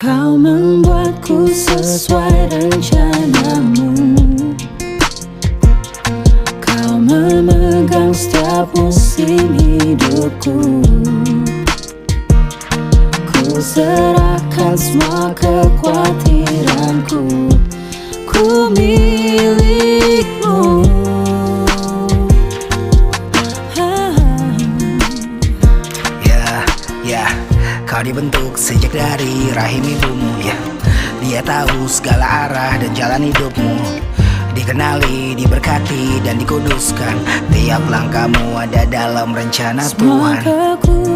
Kau membuatku sesuai rencanamu. Kau memegang setiap musim hidupku. Ku serahkan semua kekhawatiranku. Ku milikmu. Kau dibentuk sejak dari rahim ibumu, ya. Dia tahu segala arah dan jalan hidupmu. Dikenali, diberkati dan dikuduskan. Tiap langkahmu ada dalam rencana Semua Tuhan.